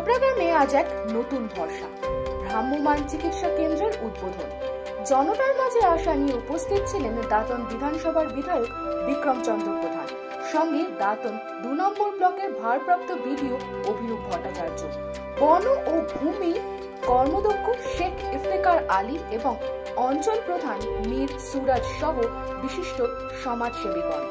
হাবড়া গ্রামে আজ এক নতুন ভরসা, ভ্রাম্যমাণ চিকিৎসা কেন্দ্রের উদ্বোধন। জনতার মাঝে আসা নিয়ে উপস্থিত ছিলেন দাঁতন বিধানসভার বিধায়ক বিক্রম চন্দ্র প্রধান, সঙ্গে দাঁতন ২ নম্বর ব্লকের ভারপ্রাপ্ত বিডিও অভিরূপ ভট্টাচার্য, বন ও ভূমি কর্মদক্ষ শেখ ইফতেখার আলী এবং অঞ্চল প্রধান মীর সুরাজ সহ বিশিষ্ট সমাজসেবীগণ।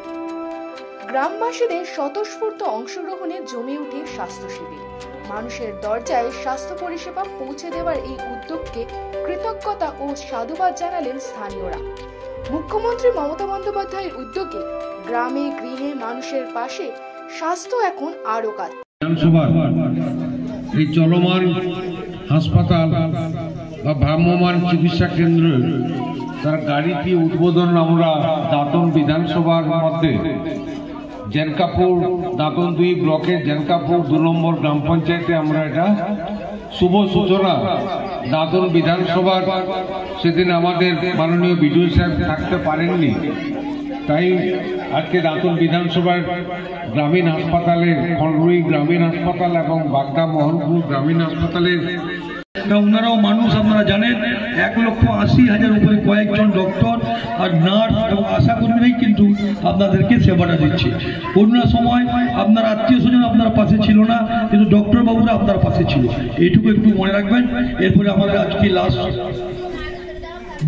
গ্রামবাসীদের স্বতঃস্ফূর্ত অংশগ্রহণে জমে ওঠে স্বাস্থ্য শিবির। মানুষের দরজায় স্বাস্থ্য পরিষেবা পৌঁছে দেওয়ার এই উদ্যোগকে কৃতজ্ঞতা ও সাধুবাদ জানালেন স্থানীয়রা। মুখ্যমন্ত্রী মমতা বন্দ্যোপাধ্যায়ের উদ্যোগে গ্রামে গৃহে মানুষের পাশে স্বাস্থ্য এখন আরো কাজ। এই চলমান হাসপাতাল বা ভ্রাম্যমাণ চিকিৎসা কেন্দ্র তার গাড়িটি উদ্বোধন আমরা দাঁতন বিধানসভার মধ্যে জেনকাপুর দাঁতন 2 ব্লকের জেনকাপুর 2 নম্বর গ্রাম পঞ্চায়েতে আমরা এটা শুভ সূচনা। দাঁতন বিধানসভার সেদিন আমাদের মাননীয় বিডিও সাহেব থাকতে পারেননি, তাই আজকে দাঁতন বিধানসভার গ্রামীণ হাসপাতালের খড়রুই গ্রামীণ হাসপাতাল এবং বাগদা মোহনপুর গ্রামীণ হাসপাতালের ওনারাও মানুষ, আপনারা জানেন 1,80,000 উপরে কয়েকজন ডক্টর আর নার্স এবং আশাকর্মীরাই কিন্তু আপনাদেরকে সেবাটা দিচ্ছে। করোনার সময় আপনার আত্মীয় স্বজন আপনার পাশে ছিল না, কিন্তু ডক্টর বাবুরা আপনার পাশে ছিল, এইটুকু একটু মনে রাখবেন। এরপরে আমাদের আজকে লাস্ট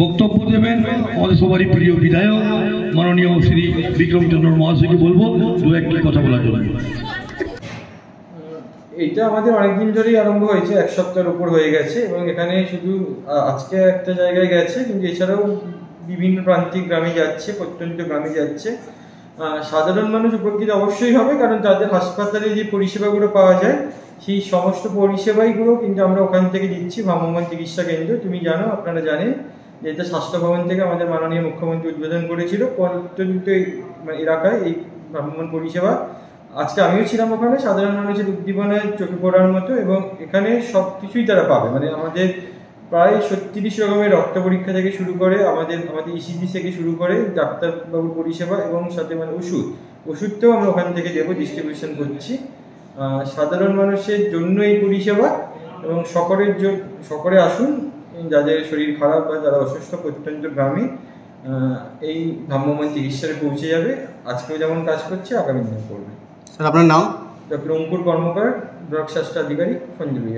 বক্তব্য দেবেন আমাদের সবারই প্রিয় বিধায়ক মাননীয় শ্রী বিক্রম চন্দ্র মহাশয়কে বলবো 2-1টি কথা বলার জন্য। এইটা আমাদের অনেকদিন ধরেই আরম্ভ হয়েছে, 1 সপ্তাহের উপর হয়ে গেছে এবং এখানে শুধু আজকে একটা জায়গায় গেছে, কিন্তু এছাড়াও বিভিন্ন প্রান্তিক গ্রামে যাচ্ছে, প্রত্যন্ত গ্রামে যাচ্ছে। সাধারণ মানুষ উপকৃত অবশ্যই হবে, কারণ তাদের হাসপাতালে যে পরিষেবাগুলো পাওয়া যায় সেই সমস্ত পরিষেবাইগুলো কিন্তু আমরা ওখান থেকে দিচ্ছি। ভ্রাম্যমাণ চিকিৎসা কেন্দ্র, তুমি জানো, আপনারা জানেন যে এটা স্বাস্থ্য ভবন থেকে আমাদের মাননীয় মুখ্যমন্ত্রী উদ্বোধন করেছিল প্রত্যন্ত এলাকায় এই ভ্রাম্যমাণ পরিষেবা। আজকে আমিও ছিলাম ওখানে, সাধারণ মানুষের উদ্দীপনায় চোখে পড়ার মতো, এবং এখানে সব কিছুই তারা পাবে। মানে আমাদের প্রায় 36 রকমের রক্ত পরীক্ষা থেকে শুরু করে আমাদের ইসিজি থেকে শুরু করে ডাক্তারবাবুর পরিষেবা এবং সাথে ওষুধটাও আমরা ওখান থেকে দেবো, ডিস্ট্রিবিউশন করছি সাধারণ মানুষের জন্য এই পরিষেবা। এবং সকলে আসুন, যাদের শরীর খারাপ বা যারা অসুস্থ প্রত্যন্ত গ্রামে এই ভ্রাম্যমাণ চিকিৎসায় পৌঁছে যাবে। আজকেও যেমন কাজ করছে, আগামী দিন করবে। স্যার, আপনার নাম? ডক্টর অঙ্কুর কর্মকার, ব্লক স্বাস্থ্য আধিকারিক, সঞ্জীবী।